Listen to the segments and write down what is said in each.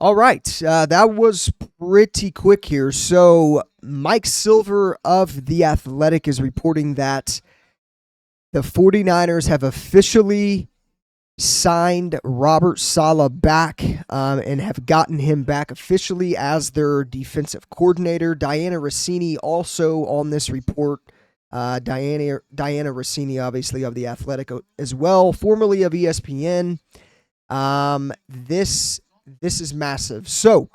All right. That was pretty quick here. So, Mike Silver of The Athletic is reporting that the 49ers have officially signed Robert Saleh back and have gotten him back officially as their defensive coordinator. Diana Rossini also on this report. Diana Rossini, obviously, of The Athletic as well, formerly of ESPN. This is massive. So,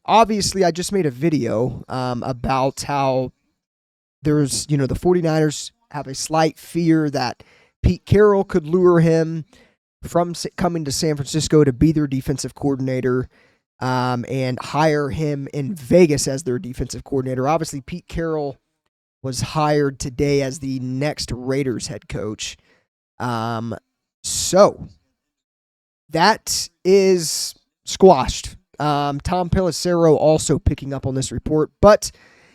obviously, I just made a video about how there's, the 49ers have a slight fear that Pete Carroll could lure him from coming to San Francisco to be their defensive coordinator and hire him in Vegas as their defensive coordinator. Obviously, Pete Carroll was hired today as the next Raiders head coach. So that is squashed. Tom Pelissero also picking up on this report, but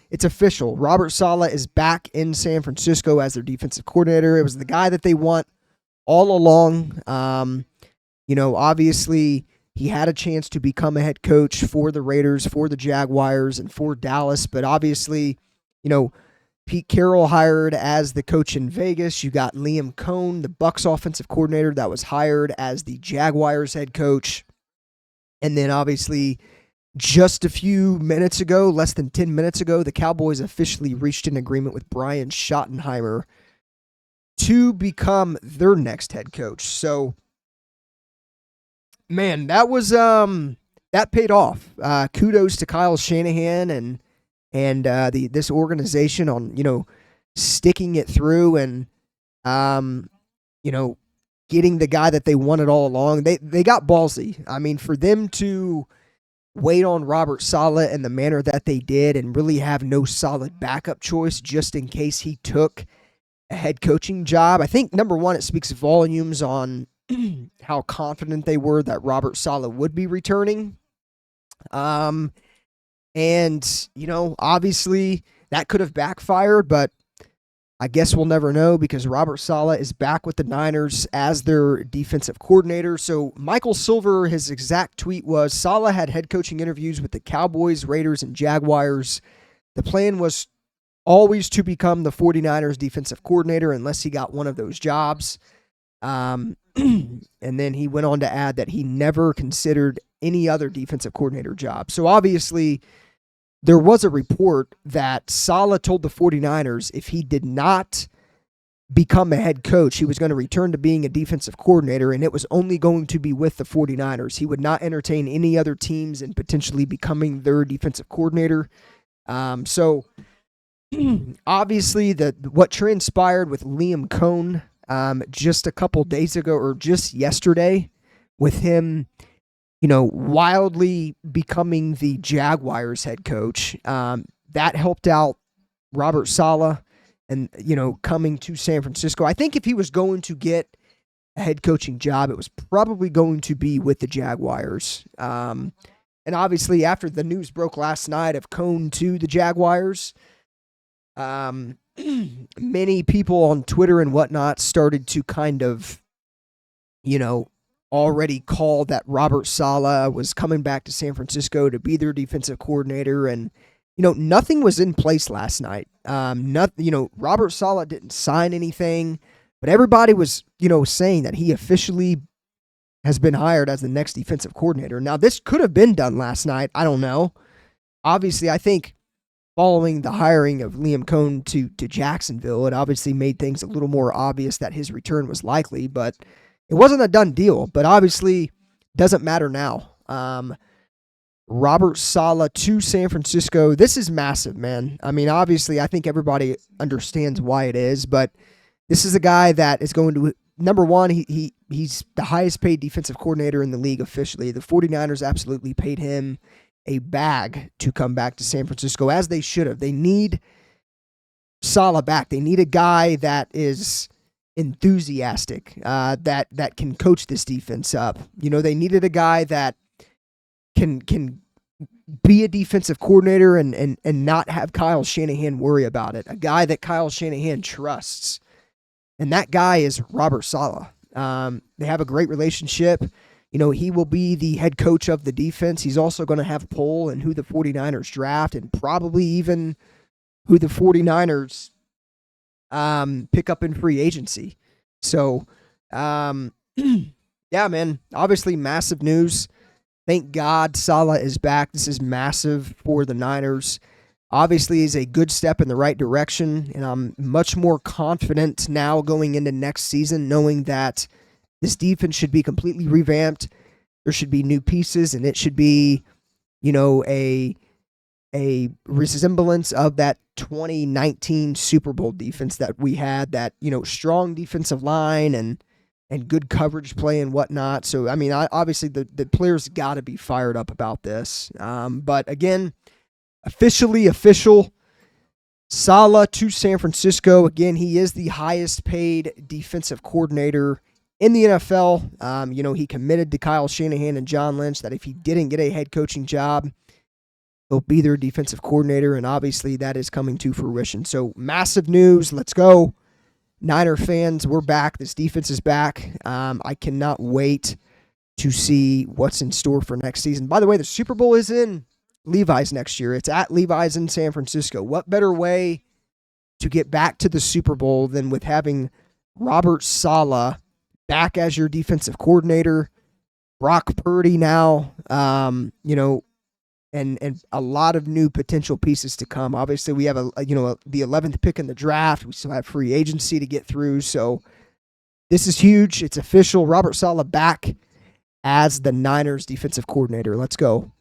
it's official. Robert Saleh is back in San Francisco as their defensive coordinator. It was the guy that they want all along. Obviously, he had a chance to become a head coach for the Raiders, for the Jaguars, and for Dallas, but obviously, Pete Carroll hired as the coach in Vegas. You got Liam Cohn, the Bucs offensive coordinator, that was hired as the Jaguars head coach. And then obviously just a few minutes ago, less than 10 minutes ago, the Cowboys officially reached an agreement with Brian Schottenheimer to become their next head coach. So, man, that was that paid off. Kudos to Kyle Shanahan and this organization on sticking it through and getting the guy that they wanted all along. They got ballsy. I mean, for them to wait on Robert Saleh in the manner that they did and really have no solid backup choice just in case he took a head coaching job. I think, number one, it speaks volumes on how confident they were that Robert Saleh would be returning. And, obviously that could have backfired, but I guess we'll never know because Robert Saleh is back with the Niners as their defensive coordinator. So Michael Silver, his exact tweet was, Saleh had head coaching interviews with the Cowboys, Raiders, and Jaguars. The plan was always to become the 49ers defensive coordinator unless he got one of those jobs. And then he went on to add that he never considered any other defensive coordinator job. So obviously, there was a report that Saleh told the 49ers if he did not become a head coach, he was going to return to being a defensive coordinator, and it was only going to be with the 49ers. He would not entertain any other teams in potentially becoming their defensive coordinator. So obviously, what transpired with Liam Cohn just a couple days ago or just yesterday with him wildly becoming the Jaguars head coach. That helped out Robert Saleh and, coming to San Francisco. I think if he was going to get a head coaching job, it was probably going to be with the Jaguars. And obviously after the news broke last night of Cohn to the Jaguars, many people on Twitter and whatnot started to kind of, already called that Robert Saleh was coming back to San Francisco to be their defensive coordinator. And, nothing was in place last night. Robert Saleh didn't sign anything, but everybody was, saying that he officially has been hired as the next defensive coordinator. Now, this could have been done last night. I don't know. Obviously, I think following the hiring of Liam Cohn to Jacksonville, it obviously made things a little more obvious that his return was likely, but it wasn't a done deal. But obviously, doesn't matter now. Robert Saleh to San Francisco. This is massive, man. I mean, obviously, I think everybody understands why it is, but this is a guy that is going to, number one, he's the highest paid defensive coordinator in the league officially. The 49ers absolutely paid him a bag to come back to San Francisco, as they should have. They need Saleh back. They need a guy that is enthusiastic, that can coach this defense up. They needed a guy that can be a defensive coordinator and not have Kyle Shanahan worry about it. A guy that Kyle Shanahan trusts. And that guy is Robert Saleh. They have a great relationship. he will be the head coach of the defense. He's also going to have a pull in who the 49ers draft and probably even who the 49ers pick up in free agency. So, yeah, man, obviously massive news. Thank God Saleh is back. This is massive for the Niners. Obviously is a good step in the right direction, and I'm much more confident now going into next season knowing that this defense should be completely revamped. There should be new pieces, and it should be, a resemblance of that 2019 Super Bowl defense that we had, that, strong defensive line and good coverage play and whatnot. So, I mean, obviously the players got to be fired up about this. But again, official, Saleh to San Francisco. Again, he is the highest paid defensive coordinator in the NFL. He committed to Kyle Shanahan and John Lynch that if he didn't get a head coaching job, he'll be their defensive coordinator, and obviously that is coming to fruition. So massive news. Let's go. Niner fans, we're back. This defense is back. I cannot wait to see what's in store for next season. By the way, the Super Bowl is in Levi's next year. It's at Levi's in San Francisco. What better way to get back to the Super Bowl than with having Robert Saleh back as your defensive coordinator, Brock Purdy now, and a lot of new potential pieces to come. Obviously, we have the 11th pick in the draft. We still have free agency to get through. So this is huge. It's official. Robert Saleh back as the Niners defensive coordinator. Let's go.